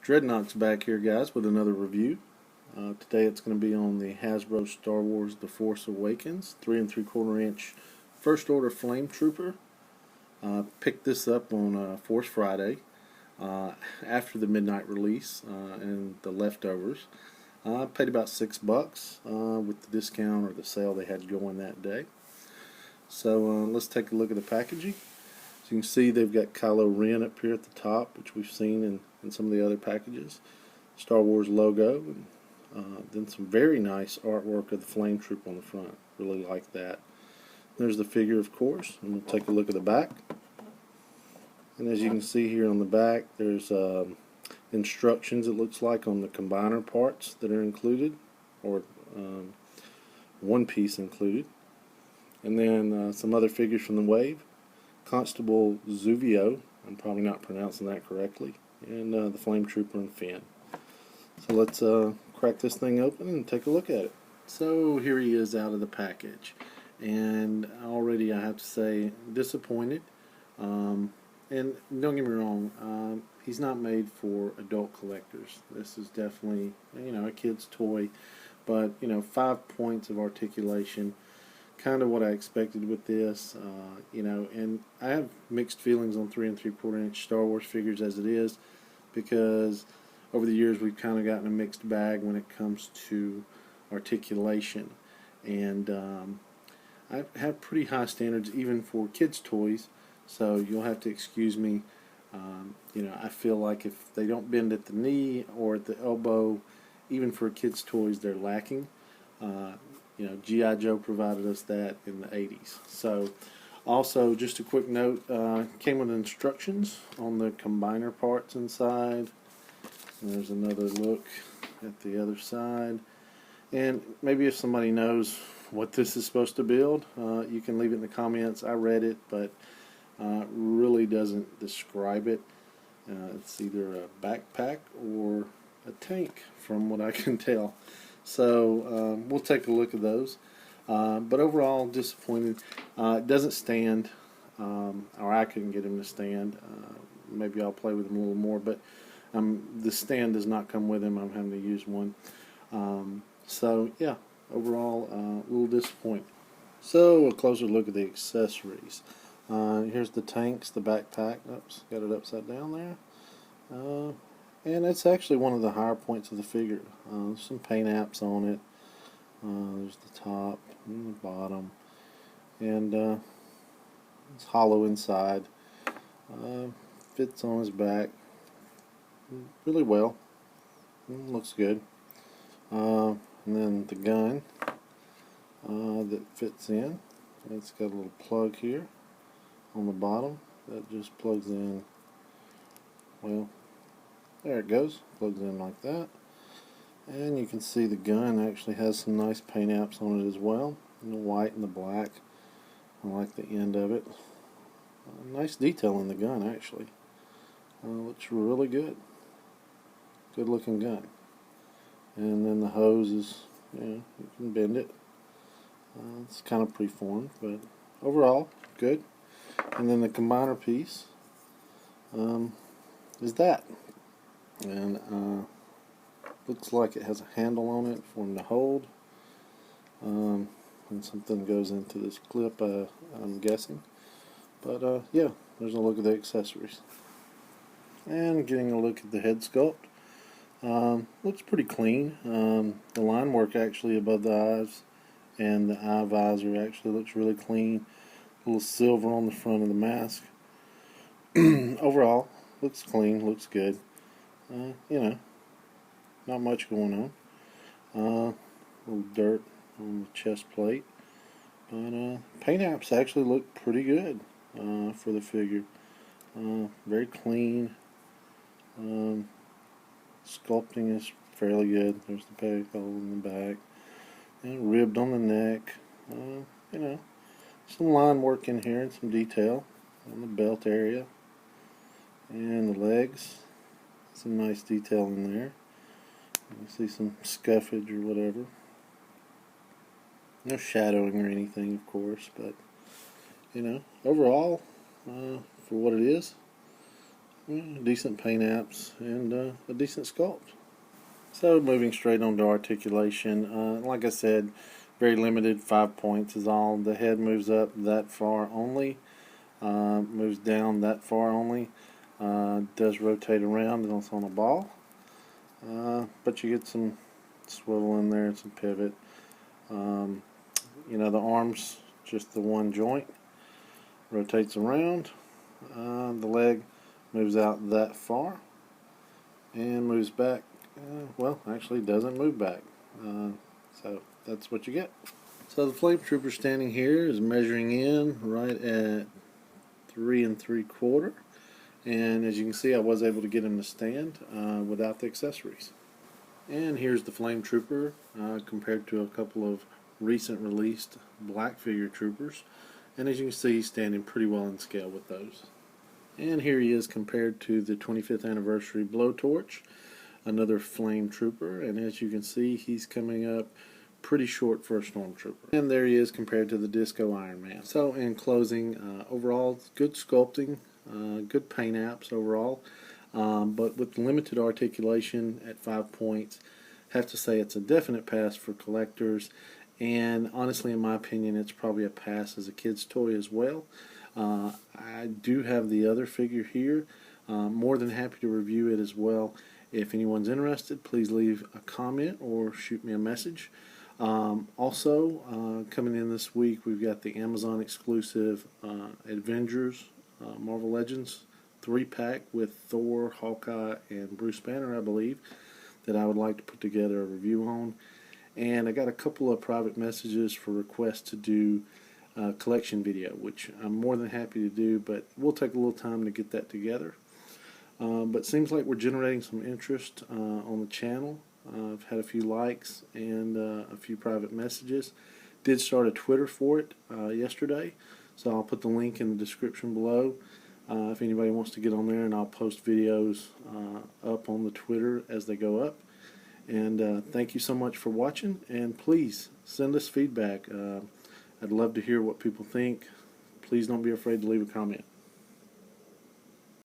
Dreadnought's back here, guys, with another review. Today it's going to be on the Hasbro Star Wars The Force Awakens 3 3/4 inch First Order Flametrooper. Picked this up on Force Friday after the midnight release and the leftovers. Paid about $6 with the discount or the sale they had going that day. So let's take a look at the packaging. So you can see they've got Kylo Ren up here at the top, which we've seen in some of the other packages. Star Wars logo, and then some very nice artwork of the Flametrooper on the front. Really like that. There's the figure, of course, and we'll take a look at the back. And as you can see here on the back, there's instructions, it looks like, on the combiner parts that are included, or one piece included. And then some other figures from the wave. Constable Zuvio, I'm probably not pronouncing that correctly, and the Flametrooper and Finn. So let's crack this thing open and take a look at it. So here he is out of the package, and already I have to say, disappointed. And don't get me wrong, he's not made for adult collectors. This is definitely, a kid's toy, but 5 points of articulation. Kind of what I expected with this, and I have mixed feelings on 3 3/4 inch Star Wars figures as it is, because over the years we've kind of gotten a mixed bag when it comes to articulation, and I have pretty high standards even for kids' toys, so you'll have to excuse me. I feel like if they don't bend at the knee or at the elbow, even for kids' toys, they're lacking. G.I. Joe provided us that in the 80s. So, also, just a quick note, came with instructions on the combiner parts inside. And there's another look at the other side. And maybe if somebody knows what this is supposed to build, you can leave it in the comments. I read it, but really doesn't describe it. It's either a backpack or a tank, from what I can tell. So we'll take a look at those. But overall, disappointed. It doesn't stand, or I couldn't get him to stand. Maybe I'll play with him a little more, but the stand does not come with him. I'm having to use one. So yeah, overall, a little disappointed. So a closer look at the accessories. Here's the tanks, the backpack. Oops, got it upside down there. And it's actually one of the higher points of the figure. There's some paint apps on it. There's the top and the bottom. And it's hollow inside. Fits on his back really well. Looks good. And then the gun that fits in. It's got a little plug here on the bottom that just plugs in. Well, there it goes, plugs in like that. And you can see the gun actually has some nice paint apps on it as well. The white and the black. I like the end of it. Nice detail in the gun, actually. Looks really good. Good looking gun. And then the hose is, you can bend it. It's kind of preformed, but overall, good. And then the combiner piece is that. And looks like it has a handle on it for him to hold, and something goes into this clip, I'm guessing. But yeah, there's a look at the accessories. And getting a look at the head sculpt. Looks pretty clean. The line work actually above the eyes and the eye visor actually looks really clean. A little silver on the front of the mask. Overall, looks clean, looks good. Not much going on. A little dirt on the chest plate. But paint apps actually look pretty good for the figure. Very clean. Sculpting is fairly good. There's the peg hole in the back. And ribbed on the neck. Some line work in here and some detail on the belt area. And the legs. Some nice detail in there. You see some scuffage or whatever. No shadowing or anything, of course, but overall, for what it is, decent paint apps, and a decent sculpt. So moving straight on to articulation, like I said, very limited, 5 points is all. The head moves up that far only, moves down that far only, does rotate around and it's on a ball, but you get some swivel in there and some pivot. The arms, just the one joint, rotates around, the leg moves out that far and moves back. Well, actually doesn't move back, so that's what you get. So the Flametrooper standing here is measuring in right at 3 3/4, and as you can see, I was able to get him to stand without the accessories. And here's the Flametrooper compared to a couple of recent released black figure troopers, and as you can see, he's standing pretty well in scale with those. And here he is compared to the 25th anniversary Blowtorch, another Flametrooper, and as you can see, he's coming up pretty short for a Stormtrooper. And there he is compared to the Disco Iron Man. So in closing, overall good sculpting, good paint apps overall, but with limited articulation at 5 points, have to say it's a definite pass for collectors, and honestly, in my opinion, it's probably a pass as a kid's toy as well. I do have the other figure here. More than happy to review it as well. If anyone's interested, please leave a comment or shoot me a message. Also, coming in this week, we've got the Amazon exclusive Avengers Marvel Legends 3-pack with Thor, Hawkeye, and Bruce Banner, I believe, that I would like to put together a review on. And I got a couple of private messages for requests to do a collection video, which I'm more than happy to do, but we'll take a little time to get that together. But seems like we're generating some interest on the channel. I've had a few likes and a few private messages. Did start a Twitter for it yesterday, so I'll put the link in the description below if anybody wants to get on there, and I'll post videos up on the Twitter as they go up. And thank you so much for watching, and please send us feedback. I'd love to hear what people think. Please don't be afraid to leave a comment.